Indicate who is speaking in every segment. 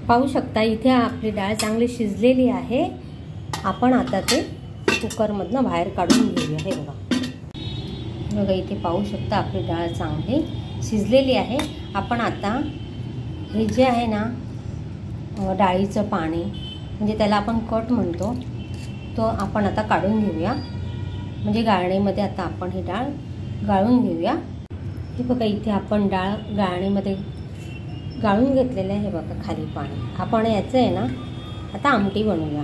Speaker 1: पाहू शकता इथे आपली डाळ चांगली शिजलेली आहे। आपण आता ते कुकरमधनं बाहेर काढून घेऊया। हे बघा इथे पाहू शकता आपली डाळ चांगली शिजलेली आहे। आपण आता हे जे आहे ना डाळीचं पाणी म्हणजे त्याला आपण कट म्हणतो तो आपण आता काढून घेऊया। म्हणजे गाळणीमध्ये आता आपण ही डाळ गाळून घेऊया। हे बघा इथे आपण डाळ गाळणीमध्ये गाळून घेतलेलं आहे। हे बघा खाली पाणी। आपण याचं आहे ना आता आमटी बनवूया।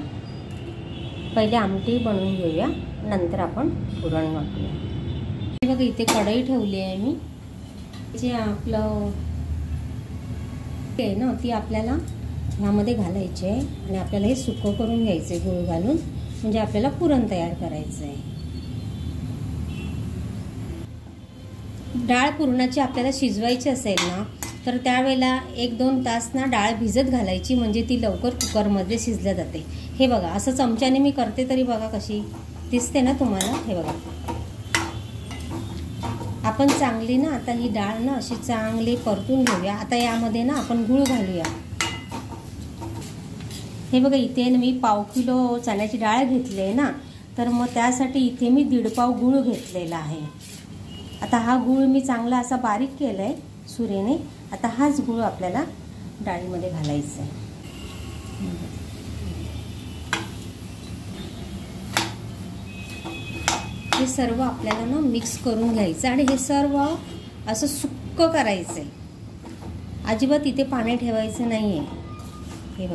Speaker 1: पहिले आमटी बनवून घेऊया नंतर आपण पुरण वाटूया। हे बघा इथे कढई ठेवली आहे मी। जे आपलं आहे ना ती आपल्याला ह्यामध्ये घालायची आहे आणि आपल्याला हे सुकं करून घ्यायचं आहे गूळ घालून। म्हणजे आपल्याला पुरण तयार करायचं आहे। डाळ पुरणाची आपल्याला शिजवायची असेल ना तर त्यावेळेला 1-2 तास ना डाळ भिजत घालायची म्हणजे ती लवकर कुकरमध्ये शिजल्या जाते। हे बघा असं चमच्याने मी करते तरी बघा कशी दिसते ना तुम्हाला। हे बघा आपण चांगली ना आता ही डाळ ना अशी चांगली परतून घेऊया। आता यामध्ये ना आपण गूळ घालूया। हे बघा इथे मी 1/2 किलो चण्याची डाळ घेतली आहे ना तर मग त्यासाठी इथे मी 1.5 पाव गूळ घेतलेला आहे। आता हा गूळ मी चांगला असा बारीक केला आहे सुरीने। आता हाच गूळ आपल्याला डाळीमध्ये घालायचा आहे। हे सर्व आपल्याला ना मिक्स करून घ्यायचं आणि हे सर्व असं सुक्क करायचं आहे। अजिबात इथे पाणी ठेवायचं नाही आहे। हे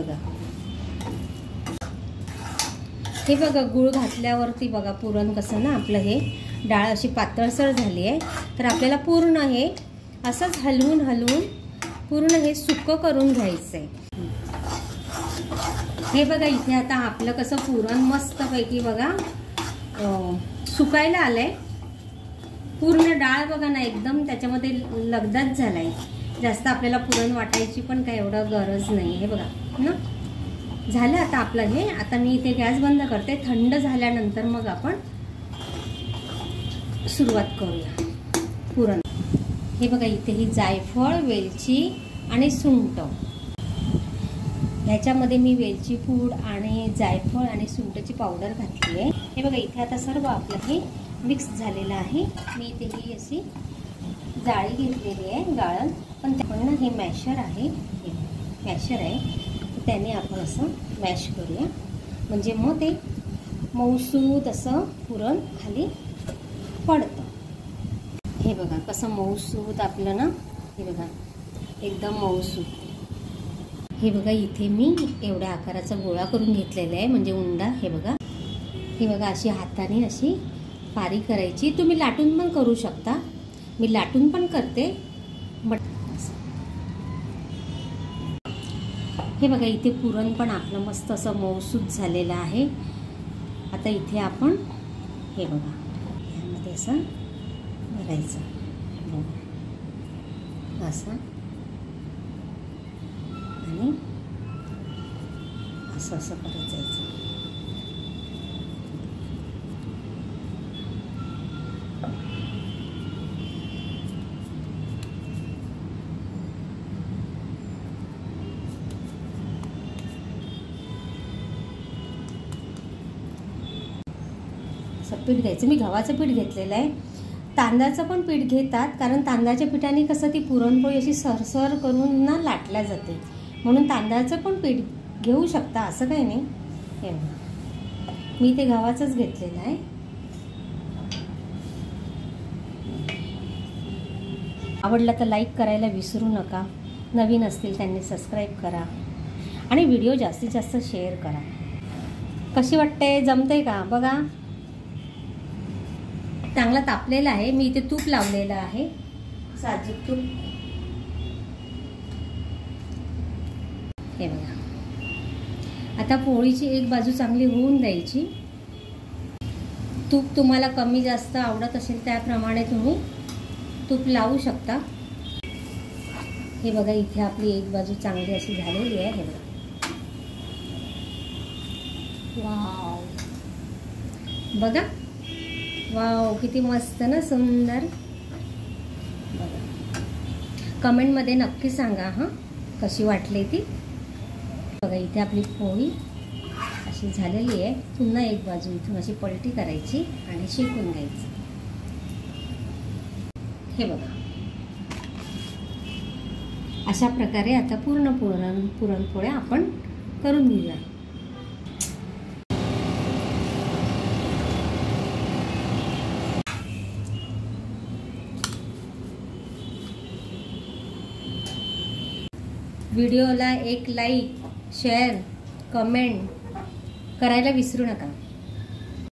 Speaker 1: बघा गूळ घातल्यावरती बघा पुरण कसं ना आपलं हे डाळ अशी पातळसर झाली आहे। तर आपल्याला पूर्ण हे असंच हलवून पूर्ण हे सुक्क करून घ्यायचं आहे। हे बघा इथे आता आपलं कसं पुरण मस्तपैकी बघा सुकायला आलंय। पूर्ण डाळ बघा ना एकदम त्याच्यामध्ये लगदाच झालाय। जास्त आपल्याला पुरण वाटायची पण काय एवढं गरज नाही। हे बघा ना झालं आता आपलं हे। आता मी इथे गॅस बंद करते। थंड झाल्यानंतर मग आपण सुरुवात करूया पुरण। हे बघा इथे ही जायफळ, वेलची आणि सुंठ। ह्याच्यामध्ये मी वेलची पूड आणि जायफळ आणि सुंठची पावडर घातली आहे। हे बघा इथे आता सर्व आपलं हे मिक्स झालेलं आहे। मी इथे ही अशी जाळी घेतलेली आहे गाळण। पण त्यामुळे हे मॅशर आहे, मॅशर आहे त्याने आपण असं मॅश करूया म्हणजे मग ते मऊसूत असं पुरण खाली पडतं। हे बघा कसं मऊसूत आपलं ना। हे बघा एकदम मऊसूत। हे बघा इथे मी एवढ्या आकाराचा गोळा करून घेतलेला आहे म्हणजे उंडा। हे बघा अशी हाताने अशी पारी करायची। तुम्ही लाटून पण करू शकता। मी लाटून पण करते बट हे बघा इथे पुरण पण आपलं मस्त असं मऊसूत झालेलं आहे। आता इथे आपण हे बघा यामध्ये असं भरायचं असं आणि असं करत जायचं। पीठ घ्यायचं। मी गव्हाचं पीठ घेतलेलं आहे। तांदळाचं पण पीठ घेतात कारण तांदळाच्या पिठाने कसं ती पुरणपोळी अशी सरसर करून ना लाटल्या जाते म्हणून तांदळाचं पण पीठ घेऊ शकता असं काही नाही। हे मी ते गव्हाचंच घेतलेलं आहे। आवडलं तर लाईक करायला विसरू नका। नवीन असतील त्यांनी सबस्क्राईब करा आणि व्हिडिओ जास्तीत जास्त शेअर करा। कशी वाटते जमते का बघा। चांगला तापलेला आहे। मी इथे तूप लावलेलं आहे साजूक तूप। हे बघा आता पोळीची एक बाजू चांगली होऊन द्यायची। तूप तुम्हाला कमी जास्त आवडत असेल त्याप्रमाणे तुम्ही तूप लावू शकता। हे बघा इथे आपली एक बाजू चांगली अशी झालेली आहे। हे बघा वाव बघा वाव किती मस्त ना सुंदर। कमेंटमध्ये नक्की सांगा हां कशी वाटली ती। बघा इथे आपली पोळी अशी झालेली आहे. पुन्हा एक बाजू इथून अशी पलटी करायची आणि शेकून घ्यायची. हे बघा अशा प्रकारे आता पूर्ण पुरणपोळ्या आपण करून घेऊया. व्हिडिओला एक लाईक, शेअर, कमेंट करायला विसरू नका.